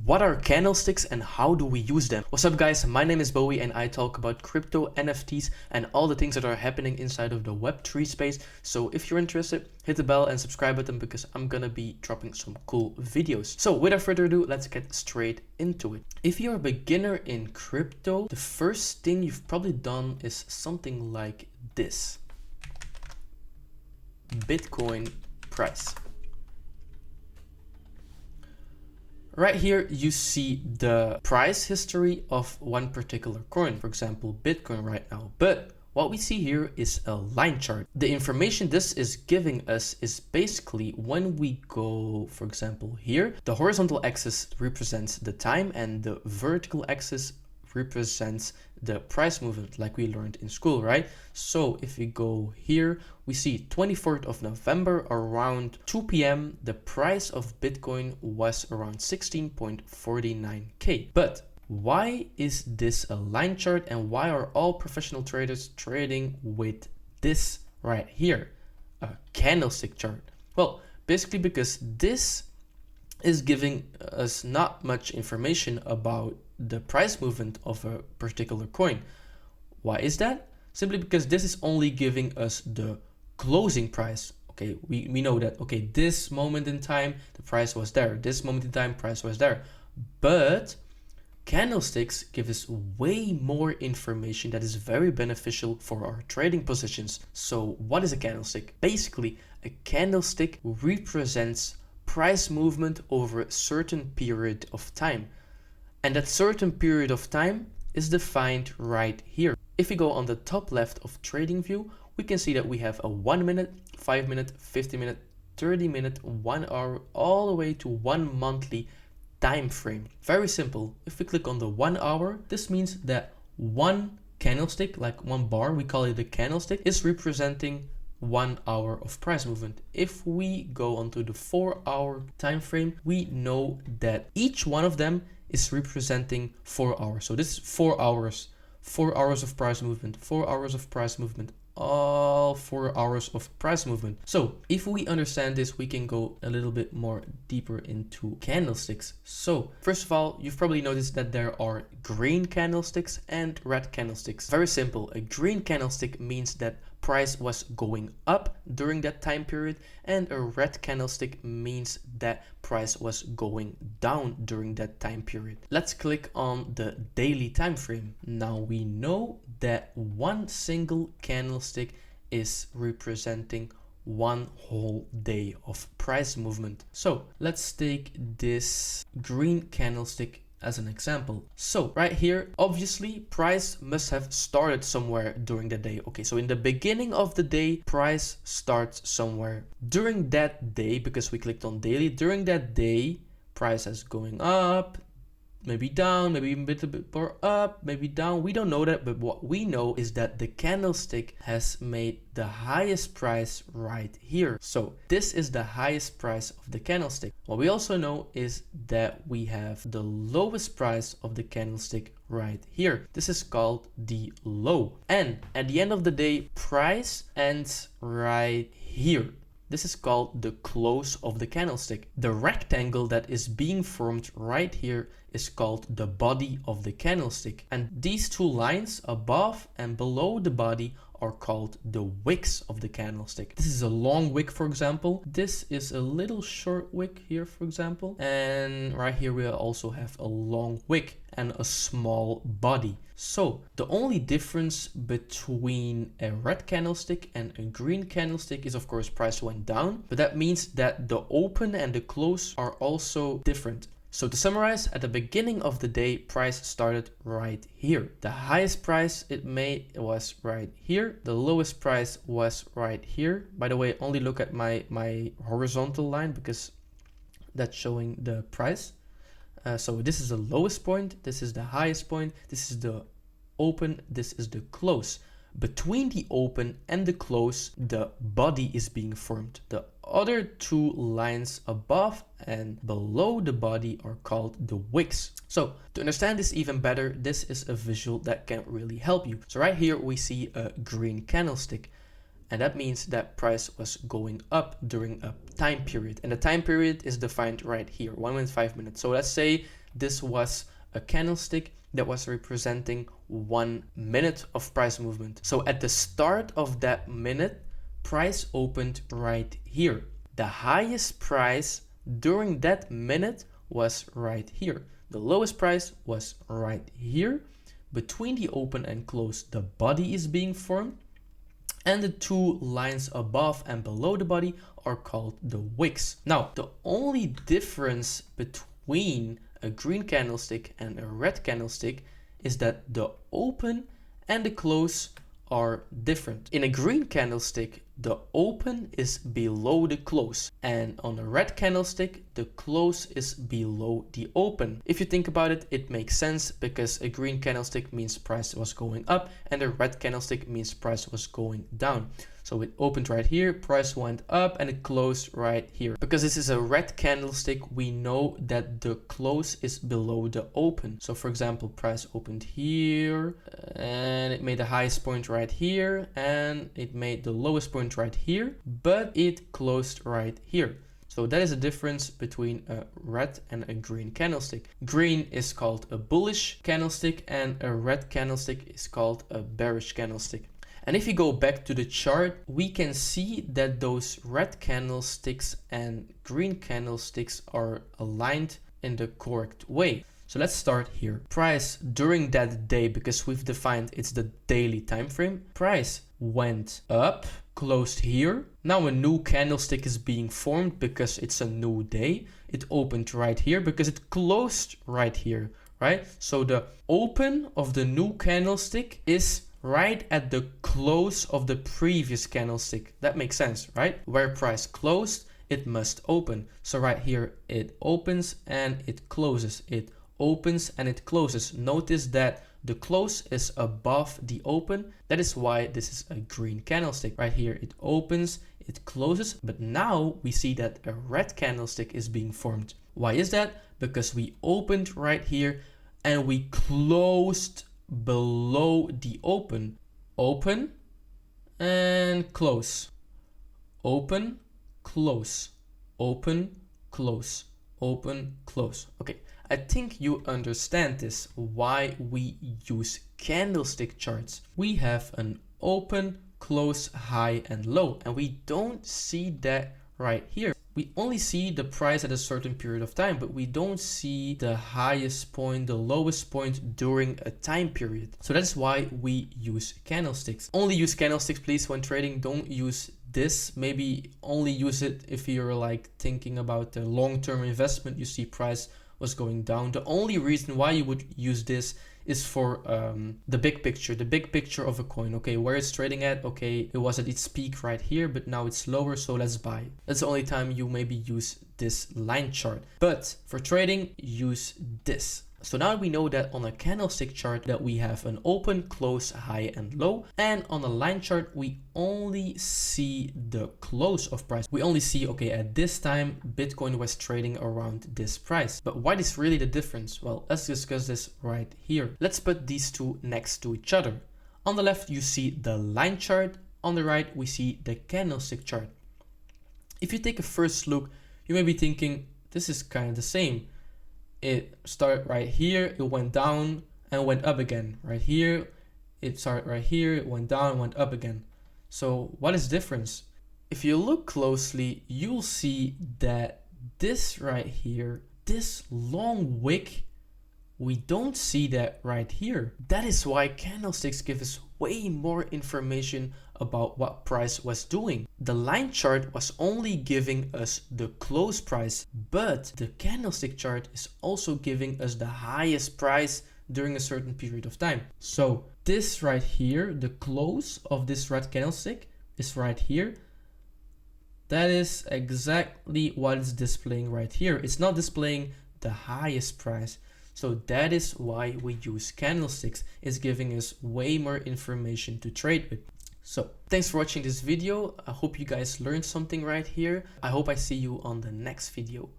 What are candlesticks and how do we use them? What's up guys, my name is Bowie and I talk about crypto, NFTs and all the things that are happening inside of the Web3 space. So if you're interested, hit the bell and subscribe button because I'm gonna be dropping some cool videos. So without further ado, let's get straight into it. If you're a beginner in crypto, the first thing you've probably done is something like this. Bitcoin price. Right here, you see the price history of one particular coin, for example, Bitcoin right now. But what we see here is a line chart. The information this is giving us is basically when we go, for example, here, the horizontal axis represents the time and the vertical axis represents the price movement like we learned in school, right? So if we go here, we see 24th of November around 2 p.m. the price of Bitcoin was around 16.49k. But why is this a line chart and why are all professional traders trading with this right here, a candlestick chart? Well, basically because this is giving us not much information about the price movement of a particular coin. Why is that? Simply because this is only giving us the closing price. Okay, we know that, okay, this moment in time, the price was there. This moment in time, price was there. But candlesticks give us way more information that is very beneficial for our trading positions. So what is a candlestick? Basically, a candlestick represents price movement over a certain period of time. And that certain period of time is defined right here. If we go on the top left of TradingView, we can see that we have a 1 minute, 5 minute, 50 minute, 30 minute, 1 hour, all the way to 1 monthly time frame. Very simple. If we click on the 1 hour, this means that one candlestick, like one bar, we call it a candlestick, is representing 1 hour of price movement. If we go onto the 4 hour time frame, we know that each one of them is representing 4 hours. So this is 4 hours, 4 hours of price movement, 4 hours of price movement, all 4 hours of price movement. So if we understand this, we can go a little bit more deeper into candlesticks. So first of all, you've probably noticed that there are green candlesticks and red candlesticks. Very simple. A green candlestick means that price was going up during that time period, and a red candlestick means that price was going down during that time period. Let's click on the daily time frame. Now we know that one single candlestick is representing one whole day of price movement. So let's take this green candlestick as an example. So right here, obviously price must have started somewhere during the day. Okay, so in the beginning of the day, price starts somewhere. During that day, because we clicked on daily, during that day, price is going up, maybe down, maybe even a bit more up, maybe down. We don't know that, but what we know is that the candlestick has made the highest price right here. So this is the highest price of the candlestick. What we also know is that we have the lowest price of the candlestick right here. This is called the low. And at the end of the day, price ends right here. This is called the close of the candlestick. The rectangle that is being formed right here is called the body of the candlestick. And these two lines above and below the body are called the wicks of the candlestick. This is a long wick, for example. This is a little short wick here, for example. And right here we also have a long wick and a small body. So the only difference between a red candlestick and a green candlestick is, of course, price went down, but that means that the open and the close are also different. So to summarize, at the beginning of the day, price started right here. The highest price it made was right here. The lowest price was right here. By the way, only look at my horizontal line because that's showing the price. So this is the lowest point, this is the highest point, this is the open, this is the close. Between the open and the close, the body is being formed. The other two lines above and below the body are called the wicks. So to understand this even better, this is a visual that can really help you. So right here we see a green candlestick. And that means that price was going up during a time period. And the time period is defined right here, 1 minute, 5 minutes. So let's say this was a candlestick that was representing 1 minute of price movement. So at the start of that minute, price opened right here. The highest price during that minute was right here. The lowest price was right here. Between the open and close, the body is being formed, and the two lines above and below the body are called the wicks. Now, the only difference between a green candlestick and a red candlestick is that the open and the close are different. In a green candlestick, the open is below the close, and on a red candlestick, the close is below the open. If you think about it, it makes sense because a green candlestick means price was going up and a red candlestick means price was going down. So it opened right here, price went up, and it closed right here. Because this is a red candlestick, we know that the close is below the open. So for example, price opened here and it made the highest point right here and it made the lowest point right here, but it closed right here. So that is the difference between a red and a green candlestick. Green is called a bullish candlestick and a red candlestick is called a bearish candlestick. And if you go back to the chart, we can see that those red candlesticks and green candlesticks are aligned in the correct way. So let's start here. Price during that day, because we've defined it's the daily time frame, price went up, closed here. Now a new candlestick is being formed because it's a new day. It opened right here because it closed right here, right? So the open of the new candlestick is right at the close of the previous candlestick. That makes sense, right? Where price closed, it must open. So right here, it opens and it closes. It opens and it closes. Notice that the close is above the open. That is why this is a green candlestick. Right here, it opens, it closes. But now we see that a red candlestick is being formed. Why is that? Because we opened right here and we closed below the open. Open and close. Open, close. Open, close. Open, close. Okay, I think you understand this, why we use candlestick charts. We have an open, close, high, and low, and we don't see that right here. We only see the price at a certain period of time, but we don't see the highest point, the lowest point during a time period. So that's why we use candlesticks. Only use candlesticks, please, when trading. Don't use this. Maybe only use it if you're like thinking about the long-term investment. You see price was going down. The only reason why you would use this is for the big picture of a coin. Okay, where it's trading at, okay, it was at its peak right here, but now it's lower, so let's buy. That's the only time you maybe use this line chart. But for trading, use this. So now we know that on a candlestick chart that we have an open, close, high, and low. And on a line chart, we only see the close of price. We only see, okay, at this time, Bitcoin was trading around this price. But what is really the difference? Well, let's discuss this right here. Let's put these two next to each other. On the left, you see the line chart. On the right, we see the candlestick chart. If you take a first look, you may be thinking, this is kind of the same. It started right here, it went down and went up again. Right here, it started right here, it went down and went up again. So what is the difference? If you look closely, you'll see that this right here, this long wick, we don't see that right here. That is why candlesticks give us way more information about what price was doing. The line chart was only giving us the close price, but the candlestick chart is also giving us the highest price during a certain period of time. So this right here, the close of this red candlestick is right here. That is exactly what it's displaying right here. It's not displaying the highest price. So that is why we use candlesticks. It's giving us way more information to trade with. So thanks for watching this video. I hope you guys learned something right here. I hope I see you on the next video.